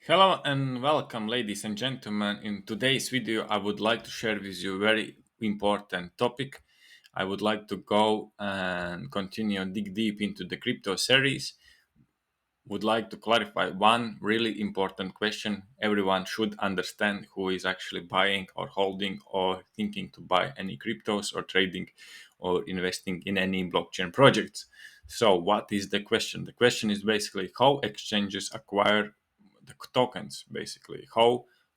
Hello and welcome, ladies and gentlemen. In today's video, I would like to share with you a very important topic. I would like to go and continue dig deep into the crypto series. Would like to clarify one really important question everyone should understand who is actually buying or holding or thinking to buy any cryptos or trading or investing in any blockchain projects. So, what is the question? The question is basically how exchanges acquire the tokens, basically.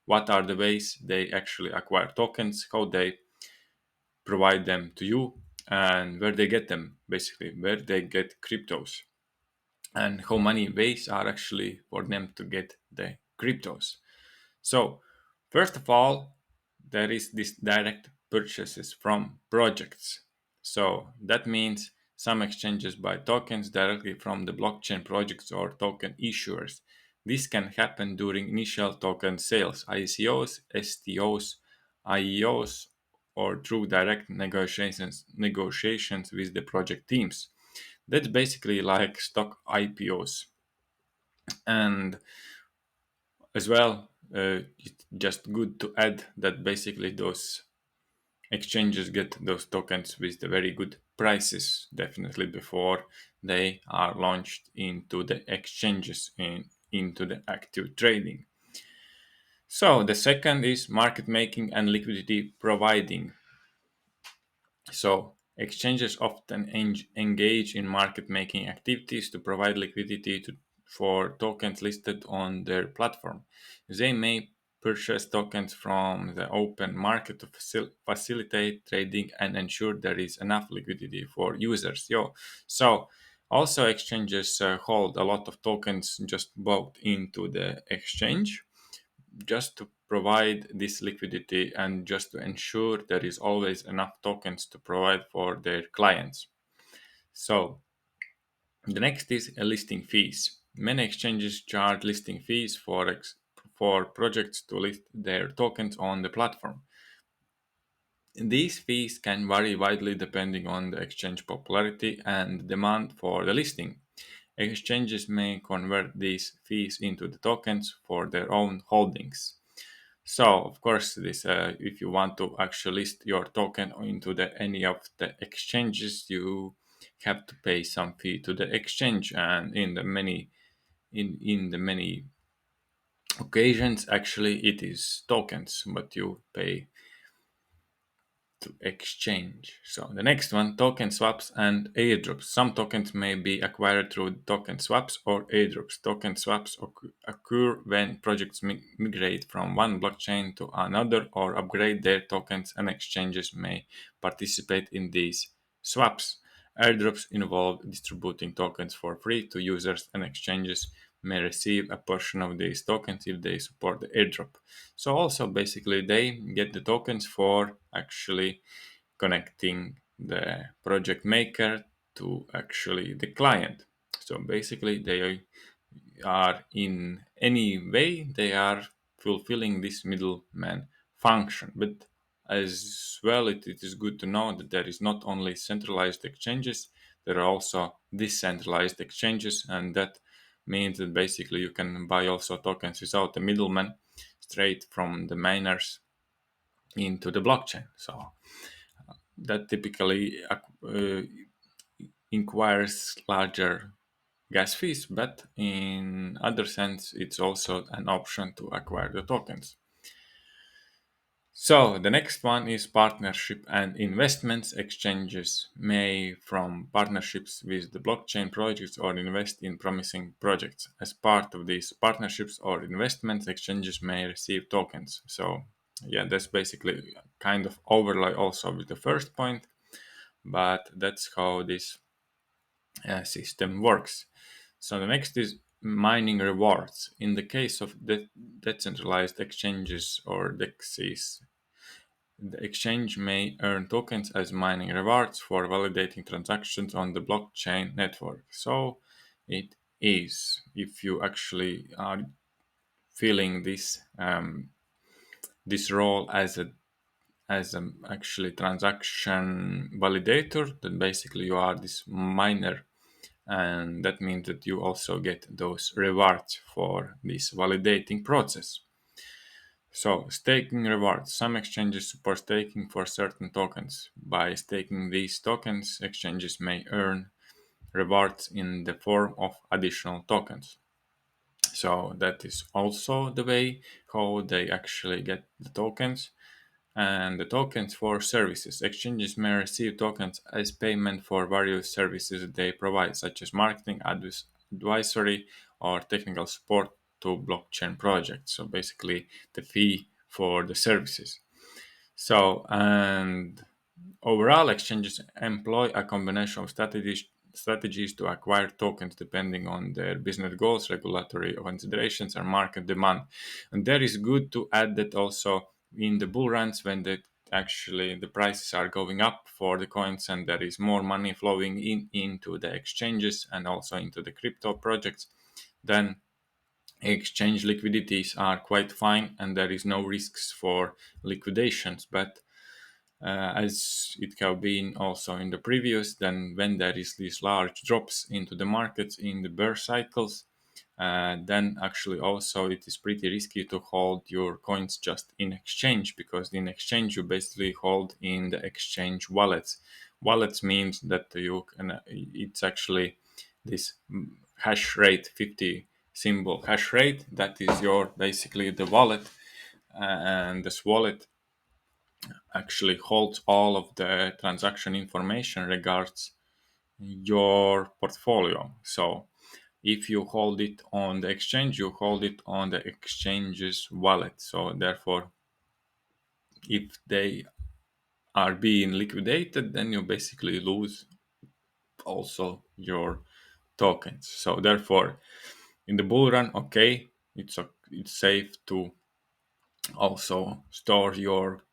What are the ways they actually acquire tokens, how they provide them to you, and where they get them, basically, where they get cryptos and how many ways are actually for them to get the cryptos. So, first of all, there is this direct purchases from projects. So that means some exchanges buy tokens directly from the blockchain projects or token issuers. This can happen during initial token sales, ICOs, STOs, IEOs, or through direct negotiations with the project teams. That's basically like stock IPOs. And as well, it's just good to add that basically those exchanges get those tokens with the very good prices, definitely before they are launched into the exchanges into the active trading. So the second is market making and liquidity providing. So, exchanges often engage in market making activities to provide liquidity for tokens listed on their platform. They may purchase tokens from the open market to facilitate trading and ensure there is enough liquidity for users. So, also, exchanges hold a lot of tokens just bought into the exchange just to provide this liquidity and just to ensure there is always enough tokens to provide for their clients. So the next is listing fees. Many exchanges charge listing fees for projects to list their tokens on the platform. These fees can vary widely depending on the exchange popularity and demand for the listing. Exchanges may convert these fees into the tokens for their own holdings. So, of course, this if you want to actually list your token into any of the exchanges, you have to pay some fee to the exchange, and in the many occasions, actually, it is tokens, but you pay to exchange. So the next one, token swaps and airdrops. Some tokens may be acquired through token swaps or airdrops. Token swaps occur when projects migrate from one blockchain to another or upgrade their tokens, and exchanges may participate in these swaps. Airdrops involve distributing tokens for free to users, and exchanges may receive a portion of these tokens if they support the airdrop. So also basically they get the tokens for actually connecting the project maker to actually the client. So basically they are in any way they are fulfilling this middleman function. But as well it is good to know that there is not only centralized exchanges, there are also decentralized exchanges, and that means that basically you can buy also tokens without a middleman straight from the miners into the blockchain. So that typically requires larger gas fees, but in other sense, it's also an option to acquire the tokens. So the next one is partnership and investments. Exchanges may from partnerships with the blockchain projects or invest in promising projects. As part of these partnerships or investments, exchanges may receive tokens. So yeah, that's basically kind of overlay also with the first point, but that's how this system works. So the next is mining rewards. In the case of decentralized exchanges or DEXs, the exchange may earn tokens as mining rewards for validating transactions on the blockchain network. So it is if you actually are filling this role as a actually transaction validator, then basically you are this miner and that means that you also get those rewards for this validating process. So, staking rewards. Some exchanges support staking for certain tokens. By staking these tokens, exchanges may earn rewards in the form of additional tokens. So, that is also the way how they actually get the tokens. And the tokens for services. Exchanges may receive tokens as payment for various services they provide, such as marketing, advisory, or technical support to blockchain projects. So basically, the fee for the services. So, and overall, exchanges employ a combination of strategies to acquire tokens depending on their business goals, regulatory considerations, and market demand. And there is good to add that also in the bull runs when actually the prices are going up for the coins and there is more money flowing into the exchanges and also into the crypto projects, then exchange liquidities are quite fine and there is no risks for liquidations. But as it have been also in the previous, then when there is these large drops into the markets in the bear cycles, then actually also it is pretty risky to hold your coins just in exchange, because in exchange you basically hold in the exchange wallets. Wallets means that you can, it's actually this hash rate 50 symbol hash rate, that is your basically the wallet, and this wallet actually holds all of the transaction information regards your portfolio. So if you hold it on the exchange, you hold it on the exchange's wallet. So therefore, if they are being liquidated, then you basically lose also your tokens. So therefore, in the bull run, okay, it's safe to also store your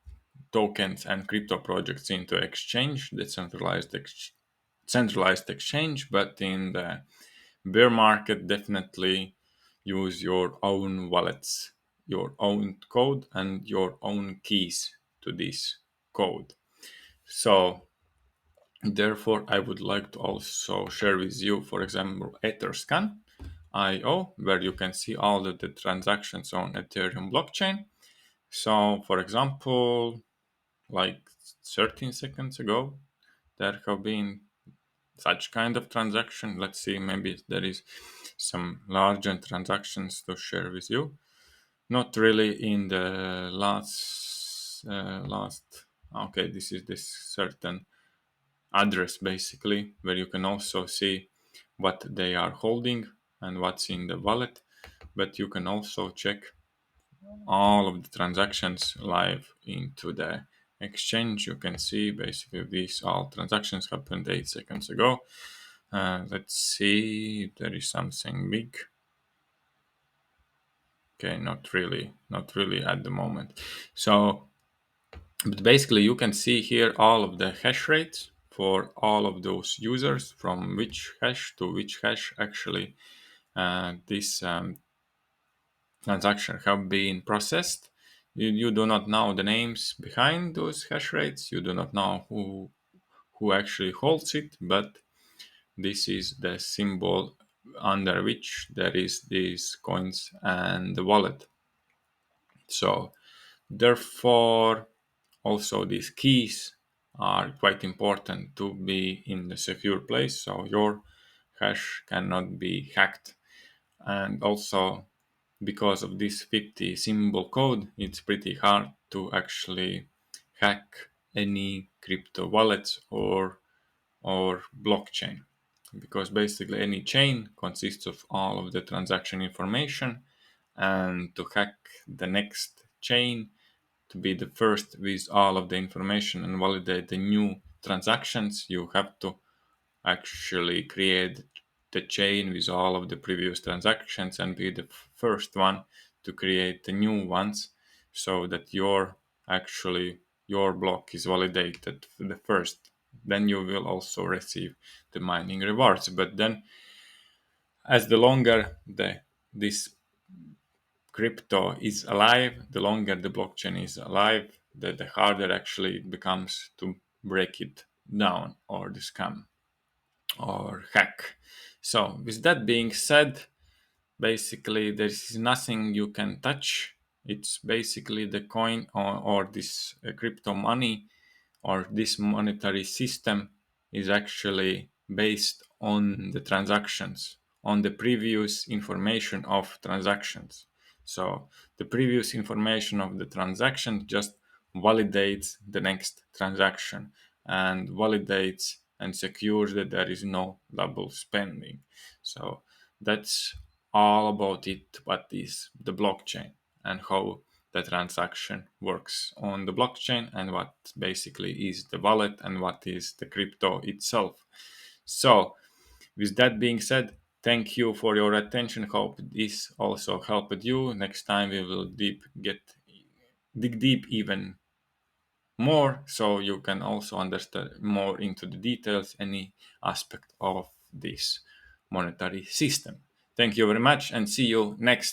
tokens and crypto projects into exchange, centralized exchange. But in the bear market, definitely use your own wallets, your own code, and your own keys to this code. So therefore, I would like to also share with you, for example, Etherscan IO, where you can see all of the transactions on Ethereum blockchain. So, for example, like 13 seconds ago, there have been such kind of transaction. Let's see, maybe there is some larger transactions to share with you. Not really in the last. Okay, this is this certain address basically, where you can also see what they are holding and what's in the wallet. But you can also check all of the transactions live into the exchange. You can see basically these all transactions happened 8 seconds ago. Let's see if there is something big. Okay, not really at the moment. So, but basically you can see here all of the hash rates for all of those users, from which hash to which hash actually this transaction have been processed. You do not know the names behind those hash rates. You do not know who actually holds it, but this is the symbol under which there is these coins and the wallet. So therefore, also these keys are quite important to be in the secure place, so your hash cannot be hacked. And also, because of this 50 symbol code, it's pretty hard to actually hack any crypto wallets or blockchain, because basically any chain consists of all of the transaction information, and to hack the next chain, to be the first with all of the information and validate the new transactions, you have to actually create the chain with all of the previous transactions and be the first one to create the new ones, so that your block is validated the first. Then you will also receive the mining rewards. But then, as the longer this crypto is alive, the longer the blockchain is alive, the harder actually it becomes to break it down or the scam or hack. So with that being said, basically there is nothing you can touch. It's basically the coin or this crypto money or this monetary system is actually based on the transactions, on the previous information of transactions. So the previous information of the transaction just validates the next transaction and validates and secures that there is no double spending. So that's all about it, what is the blockchain and how the transaction works on the blockchain and what basically is the wallet and what is the crypto itself. So, with that being said, thank you for your attention. Hope this also helped you. Next time we will dig deep even more so you can also understand more into the details any aspect of this monetary system. Thank you very much and see you next